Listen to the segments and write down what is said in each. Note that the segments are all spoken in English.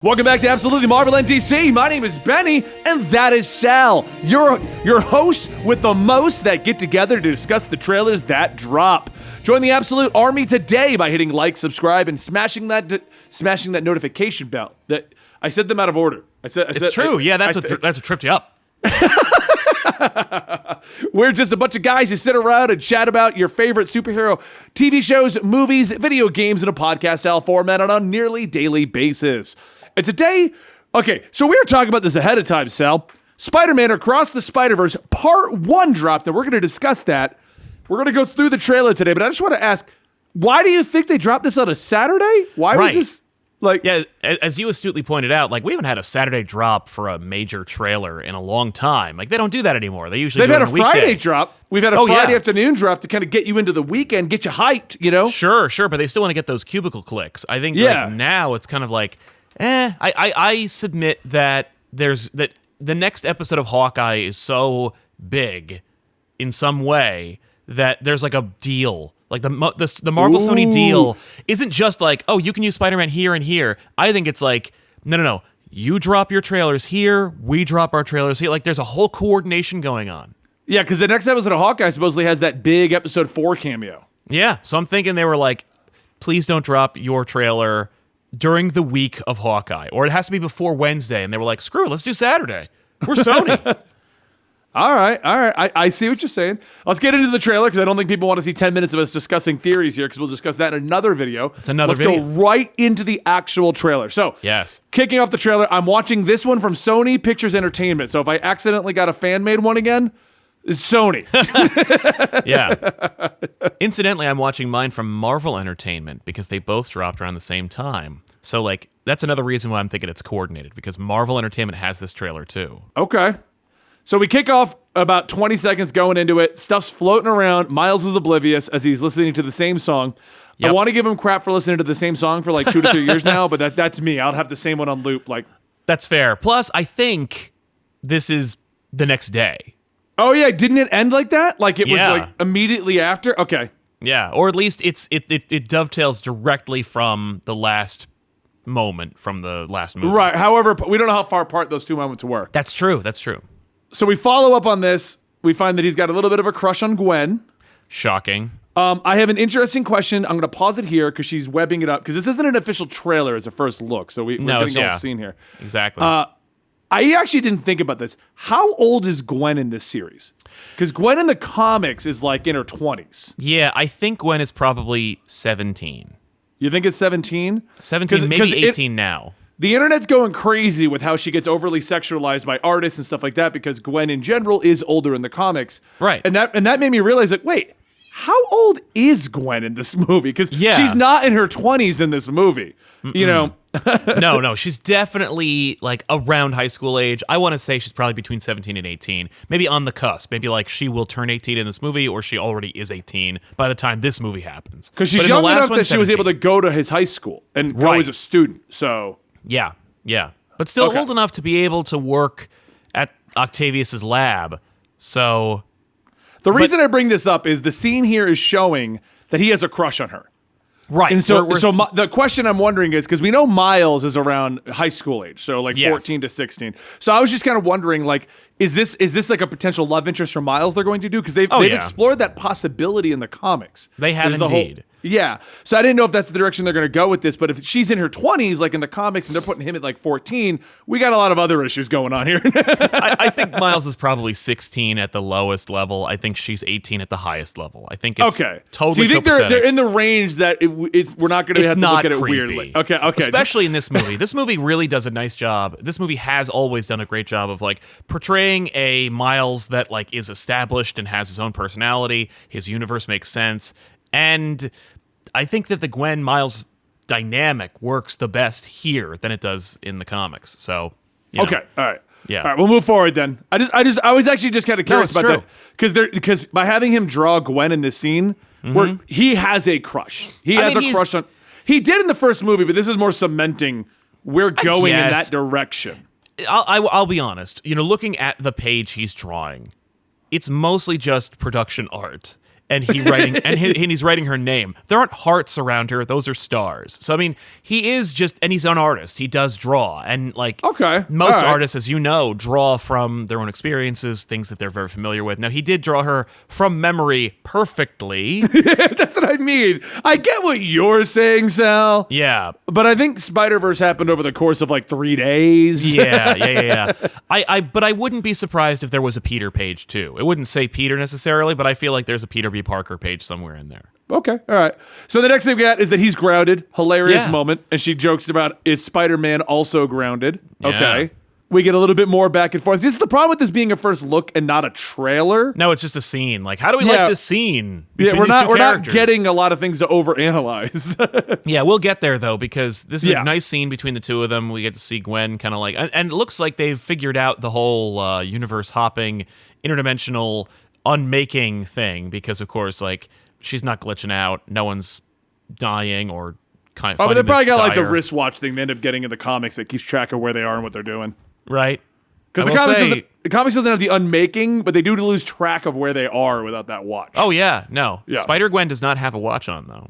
Welcome back to Absolutely Marvel NDC. My name is Benny, and that is Sal, your host with the most that get together to discuss the trailers that drop. Join the Absolute Army today by hitting like, subscribe, and smashing that notification bell. That I said them out of order. It's true. That's what tripped you up. We're just a bunch of guys who sit around and chat about your favorite superhero TV shows, movies, video games in a podcast-style format on a nearly daily basis. And today, okay, so we were talking about this ahead of time, Sal. Spider-Man Across the Spider-Verse Part 1 dropped, and we're going to discuss that. We're going to go through the trailer today, but I just want to ask, why do you think they dropped this on a Saturday? Why was this, like... Yeah, as you astutely pointed out, like, we haven't had a Saturday drop for a major trailer in a long time. Like, they don't do that anymore. They usually do it on a weekday. Friday drop. We've had a Friday afternoon drop to kind of get you into the weekend, get you hyped, you know? Sure, but they still want to get those cubicle clicks. I think like, now it's kind of like... I submit that that the next episode of Hawkeye is so big in some way that there's like a deal. Like the Marvel Sony deal isn't just like, oh, you can use Spider-Man here and here. I think it's like, no. You drop your trailers here, we drop our trailers here. Like there's a whole coordination going on. Yeah, because the next episode of Hawkeye supposedly has that big episode 4 cameo. Yeah, so I'm thinking they were like, please don't drop your trailer during the week of Hawkeye, or it has to be before Wednesday, and they were like, screw it, let's do Saturday. We're Sony. All right. I see what you're saying. Let's get into the trailer, because I don't think people want to see 10 minutes of us discussing theories here, because we'll discuss that in another video. It's another video. Let's go right into the actual trailer. So, yes. Kicking off the trailer, I'm watching this one from Sony Pictures Entertainment, so if I accidentally got a fan-made one again, it's Sony. Yeah. Incidentally, I'm watching mine from Marvel Entertainment because they both dropped around the same time. So, like, that's another reason why I'm thinking it's coordinated, because Marvel Entertainment has this trailer too. Okay. So we kick off about 20 seconds going into it. Stuff's floating around. Miles is oblivious as he's listening to the same song. Yep. I want to give him crap for listening to the same song for like 2 to 3 years now, but that's me. I'll have the same one on loop. Like, that's fair. Plus, I think this is the next day. Oh yeah, didn't it end like that? Like it was like immediately after? Okay. Yeah, or at least it dovetails directly from the last moment from the last movie. Right. However, we don't know how far apart those two moments were. That's true. So we follow up on this. We find that he's got a little bit of a crush on Gwen. Shocking. I have an interesting question. I'm going to pause it here because she's webbing it up, because this isn't an official trailer as a first look. So we're getting a whole scene here. Exactly. I actually didn't think about this. How old is Gwen in this series? Because Gwen in the comics is like in her 20s. Yeah, I think Gwen is probably 17. You think it's 17? 17, maybe 18 now. The internet's going crazy with how she gets overly sexualized by artists and stuff like that, because Gwen in general is older in the comics. Right. And that made me realize, like, wait, how old is Gwen in this movie? Because she's not in her 20s in this movie. You know? No, she's definitely like around high school age. I want to say she's probably between 17 and 18, maybe on the cusp. Maybe like she will turn 18 in this movie, or she already is 18 by the time this movie happens. Because she's young enough that she was able to go to his high school and go as a student. So yeah, but still old enough to be able to work at Octavius's lab. So the reason I bring this up is the scene here is showing that he has a crush on her. Right. And so the question I'm wondering is, because we know Miles is around high school age, so like 14 to 16. So I was just kind of wondering, like, is this like a potential love interest for Miles they're going to do? Because they've explored that possibility in the comics. They have indeed. Yeah. So I didn't know if that's the direction they're going to go with this, but if she's in her 20s, like in the comics, and they're putting him at like 14, we got a lot of other issues going on here. I think Miles is probably 16 at the lowest level. I think she's 18 at the highest level. I think it's totally So you think they're in the range that we're not going to have to look at it creepy. weirdly. Okay. Especially in this movie. This movie really does a nice job. This movie has always done a great job of like portraying a Miles that like is established and has his own personality. His universe makes sense. And I think that the Gwen Miles dynamic works the best here than it does in the comics. So, okay, all right, yeah, all right. We'll move forward then. I was actually just kind of curious about that because by having him draw Gwen in this scene, where he has a crush, he has a crush on. He did in the first movie, but this is more cementing. We're going in that direction. I'll be honest. Looking at the page he's drawing, it's mostly just production art. and he's writing her name. There aren't hearts around her; those are stars. So I mean, he is just, and he's an artist. He does draw, and like most artists, as you know, draw from their own experiences, things that they're very familiar with. Now, he did draw her from memory perfectly. That's what I mean. I get what you're saying, Sal. Yeah, but I think Spider-Verse happened over the course of like 3 days. Yeah. But I wouldn't be surprised if there was a Peter page too. It wouldn't say Peter necessarily, but I feel like there's a Peter B. Parker page somewhere in there. Okay, all right. So the next thing we got is that he's grounded. Hilarious moment. And she jokes about, is Spider-Man also grounded? Okay. Yeah. We get a little bit more back and forth. This is the problem with this being a first look and not a trailer. No, it's just a scene. Like, how do we like this scene? Yeah, we're not getting a lot of things to overanalyze. Yeah, we'll get there though, because this is a nice scene between the two of them. We get to see Gwen kind of like, and it looks like they've figured out the whole universe hopping, interdimensional unmaking thing, because of course, like, she's not glitching out. No one's dying or kind of. But they probably got like the wristwatch thing they end up getting in the comics that keeps track of where they are and what they're doing. Right. Because the comics doesn't have the unmaking, but they do lose track of where they are without that watch. Oh yeah, no. Yeah. Spider-Gwen does not have a watch on though.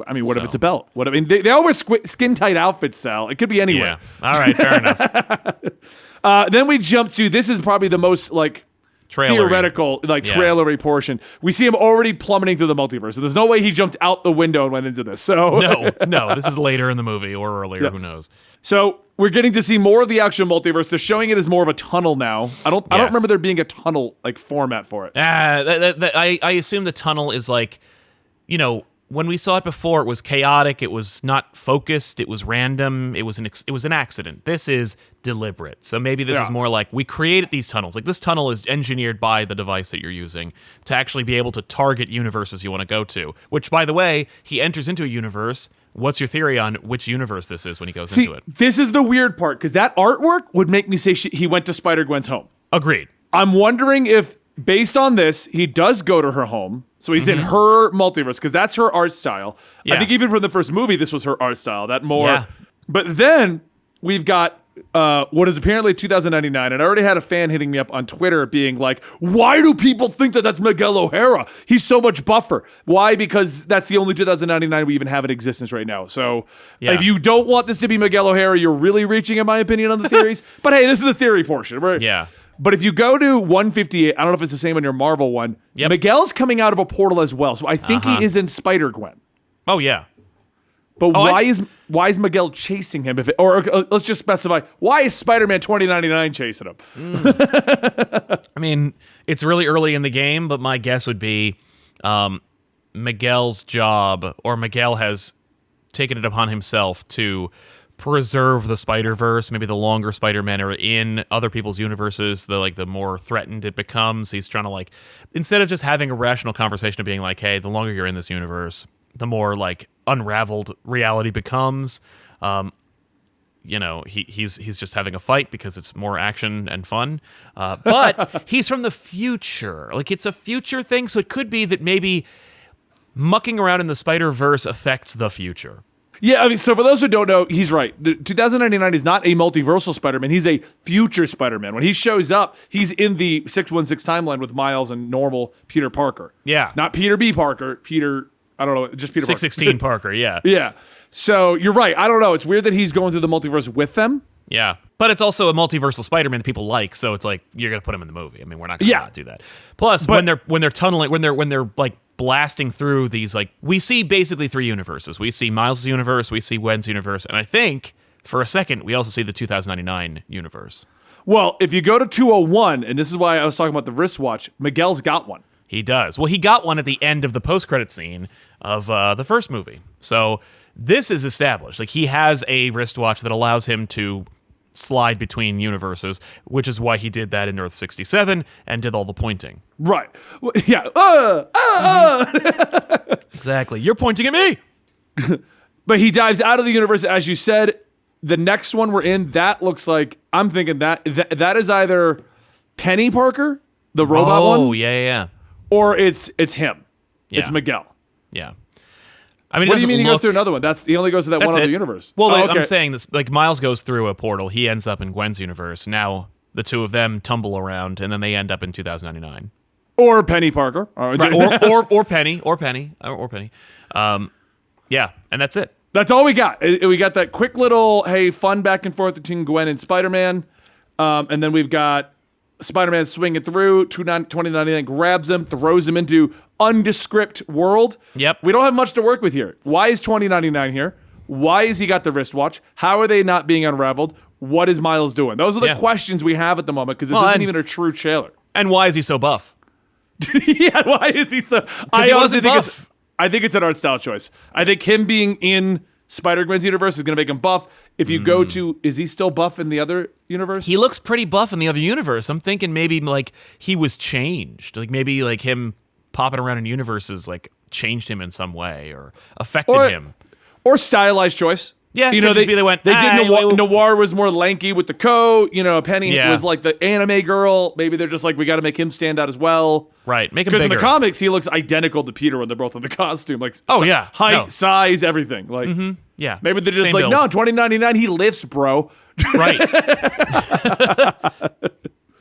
I mean, what if it's a belt? They all wear skin tight outfits, Sal. It could be anywhere. Yeah. All right, fair enough. Then we jump to, this is probably the most like theoretical, like trailery portion. We see him already plummeting through the multiverse. So there's no way he jumped out the window and went into this. So no, this is later in the movie or earlier. Who knows? So we're getting to see more of the actual multiverse. They're showing it as more of a tunnel now. I don't remember there being a tunnel like format for it. I assume the tunnel is like, you know, when we saw it before, it was chaotic. It was not focused. It was random. It was an accident. This is deliberate. So maybe this is more like, we created these tunnels. Like, this tunnel is engineered by the device that you're using to actually be able to target universes you want to go to. Which, by the way, he enters into a universe. What's your theory on which universe this is when he goes into it? This is the weird part, because that artwork would make me say he went to Spider-Gwen's home. Agreed. I'm wondering if, based on this, he does go to her home. So he's in her multiverse, because that's her art style. Yeah. I think even from the first movie, this was her art style. That more. Yeah. But then we've got what is apparently 2099, and I already had a fan hitting me up on Twitter being like, why do people think that that's Miguel O'Hara? He's so much buffer. Why? Because that's the only 2099 we even have in existence right now. So if you don't want this to be Miguel O'Hara, you're really reaching, in my opinion, on the theories. But hey, this is the theory portion, right? Yeah. But if you go to 158, I don't know if it's the same on your Marvel one, Miguel's coming out of a portal as well. So I think he is in Spider-Gwen. Oh, yeah. But why is Miguel chasing him? Or let's just specify, why is Spider-Man 2099 chasing him? I mean, it's really early in the game, but my guess would be Miguel's job, or Miguel has taken it upon himself to preserve the Spider-Verse. Maybe the longer Spider-Men are in other people's universes, the more threatened it becomes. He's trying to, like, instead of just having a rational conversation of being like, hey, the longer you're in this universe, the more like unraveled reality becomes. You know, he's just having a fight because it's more action and fun. But he's from the future. Like, it's a future thing, so it could be that maybe mucking around in the Spider-Verse affects the future. Yeah, I mean, so for those who don't know, he's right. 2099 is not a multiversal Spider-Man. He's a future Spider-Man. When he shows up, he's in the 616 timeline with Miles and normal Peter Parker. Yeah. Not Peter B. Parker. Peter, I don't know, just Peter 616 Parker, yeah. Yeah. So you're right. I don't know. It's weird that he's going through the multiverse with them. Yeah. But it's also a multiversal Spider-Man that people like, so it's like, you're going to put him in the movie. I mean, we're not going to not do that. Plus, when they're tunneling, when they're like blasting through these, like, we see basically 3 universes. We see Miles' universe, we see Gwen's universe, and I think for a second we also see the 2099 universe. Well, if you go to 201, and this is why I was talking about the wristwatch, Miguel's got one. He does. Well, he got one at the end of the post-credit scene of the first movie. So this is established. Like, he has a wristwatch that allows him to slide between universes, which is why he did that in Earth 67 and did all the pointing. Right. Well, yeah. Exactly. You're pointing at me. But he dives out of the universe, as you said. The next one we're in, that looks like, I'm thinking that is either Penny Parker, the robot one. Oh, yeah. Or it's him. Yeah. It's Miguel. Yeah. I mean, what do you mean he goes through another one? He only goes to that one other universe. Well, I'm saying this, like, Miles goes through a portal. He ends up in Gwen's universe. Now the two of them tumble around, and then they end up in 2099. Or Penny Parker. Right. or Penny. Yeah, and that's it. That's all we got. We got that quick little, hey, fun back and forth between Gwen and Spider-Man. And then we've got Spider-Man swinging through, 2099 grabs him, throws him into undescript world. Yep. We don't have much to work with here. Why is 2099 here? Why has he got the wristwatch? How are they not being unraveled? What is Miles doing? Those are the questions we have at the moment, because this isn't even a true trailer. And why is he so buff? Yeah, why is he so... I honestly think I think it's an art style choice. I think him being in Spider-Gwen's universe is going to make him buff. If you go to... Is he still buff in the other universe? He looks pretty buff in the other universe. I'm thinking maybe like he was changed. Like maybe like him popping around in universes like changed him in some way or affected him. Or stylized choice. Yeah, they went. They did Noir was more lanky with the coat. Penny was like the anime girl. Maybe they're just like, we got to make him stand out as well. Right, make him bigger. Because in the comics, he looks identical to Peter when they're both in the costume. Like, height, size, everything. Like, yeah. Maybe they're just Same like, build. no, 2099, he lifts, bro. Right.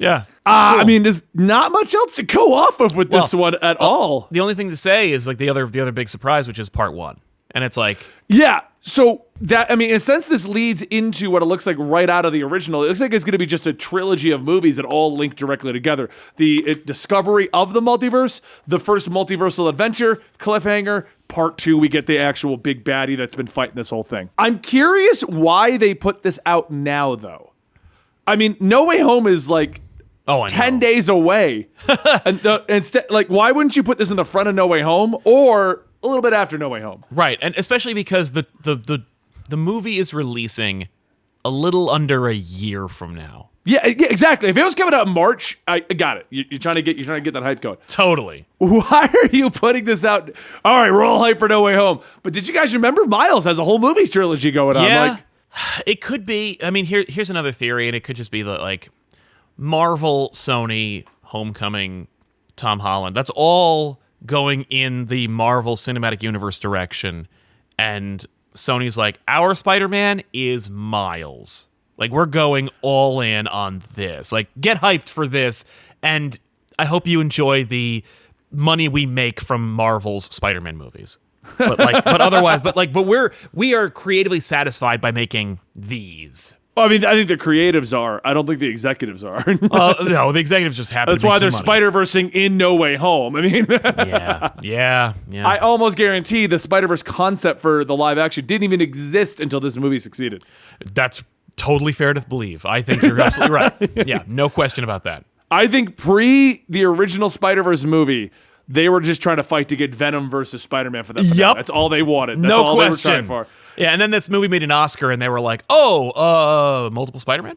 Yeah. Cool. I mean, there's not much else to go off of with this one at all. The only thing to say is like the other big surprise, which is part 1, and it's like, yeah. So that, I mean, in a sense, this leads into what it looks like right out of the original. It looks like it's going to be just a trilogy of movies that all link directly together. The discovery of the multiverse, the first multiversal adventure, cliffhanger, part 2, we get the actual big baddie that's been fighting this whole thing. I'm curious why they put this out now, though. I mean, No Way Home is like 10 days away. And instead, like, why wouldn't you put this in the front of No Way Home or a little bit after No Way Home? Right, and especially because the movie is releasing a little under a year from now. Yeah, exactly. If it was coming out in March, I got it. You're trying to get that hype going. Totally. Why are you putting this out? All right, we're all hyped for No Way Home. But did you guys remember Miles has a whole movies trilogy going on? Yeah, it could be. I mean, here's another theory, and it could just be that like Marvel, Sony, Homecoming, Tom Holland. That's all going in the Marvel Cinematic Universe direction, and Sony's like, our Spider-Man is Miles. Like, we're going all in on this. Like, get hyped for this, and I hope you enjoy the money we make from Marvel's Spider-Man movies. But otherwise, we are creatively satisfied by making these. I mean, I think the creatives are. I don't think the executives are. No, the executives just happen. That's why they're Spider-Versing in No Way Home. I mean, yeah. I almost guarantee the Spider-Verse concept for the live action didn't even exist until this movie succeeded. That's totally fair to believe. I think you're absolutely right. Yeah, no question about that. I think pre the original Spider-Verse movie, they were just trying to fight to get Venom versus Spider-Man for that. Yep. That's all they wanted. That's no all question. They were trying for. Yeah, and then this movie made an Oscar, and they were like, multiple Spider-Man?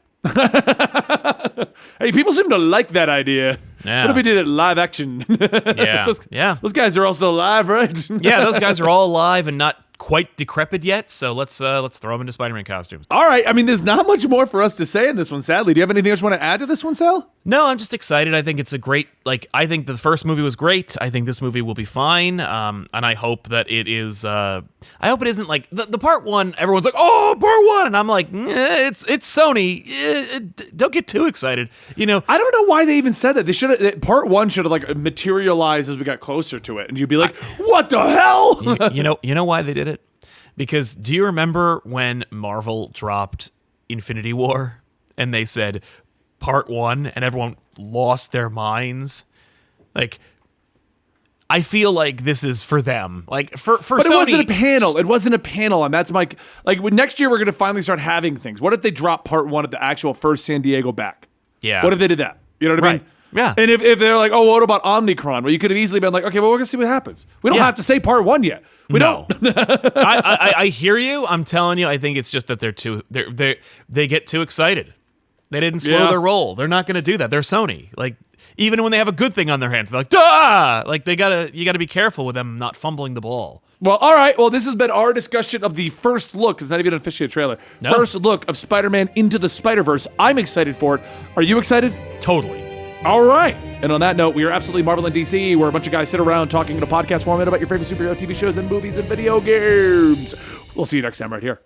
Hey, people seem to like that idea. Yeah. What if we did it live action? Yeah. Those guys are also alive, right? Yeah, those guys are all alive and not quite decrepit yet, so let's throw them into Spider-Man costumes. All right. I mean, there's not much more for us to say in this one, sadly. Do you have anything else you want to add to this one, Sal? No, I'm just excited. I think it's a great, I think the first movie was great. I think this movie will be fine. And I hope that it is, I hope it isn't like, the part 1, everyone's like, oh, part 1. And I'm like, it's Sony. Don't get too excited. I don't know why they even said that. They should have, part 1 should have like materialized as we got closer to it. And you'd be like, what the hell? You know why they did it? Because do you remember when Marvel dropped Infinity War and they said part 1 and everyone lost their minds? Like, I feel like this is for them. Like for but Sony, it wasn't a panel. It wasn't a panel, and that's my next year we're gonna finally start having things. What if they drop part 1 at the actual first San Diego back? Yeah. What if they did that? You know what I mean? Yeah. And if they're like, oh, what about Omnicron? Well, you could have easily been like, okay, well, we're gonna see what happens. We don't have to say part 1 yet. We don't. I hear you. I'm telling you. I think it's just that they get too excited. They didn't slow their roll. They're not gonna do that. They're Sony. Like, even when they have a good thing on their hands, they're like, duh! Like, you gotta be careful with them not fumbling the ball. Well, all right. Well, this has been our discussion of the first look. It's not even officially a trailer. No. First look of Spider-Man Into the Spider-Verse. I'm excited for it. Are you excited? Totally. All right. And on that note, we are absolutely Marvel and DC, where a bunch of guys sit around talking in a podcast format about your favorite superhero TV shows and movies and video games. We'll see you next time right here.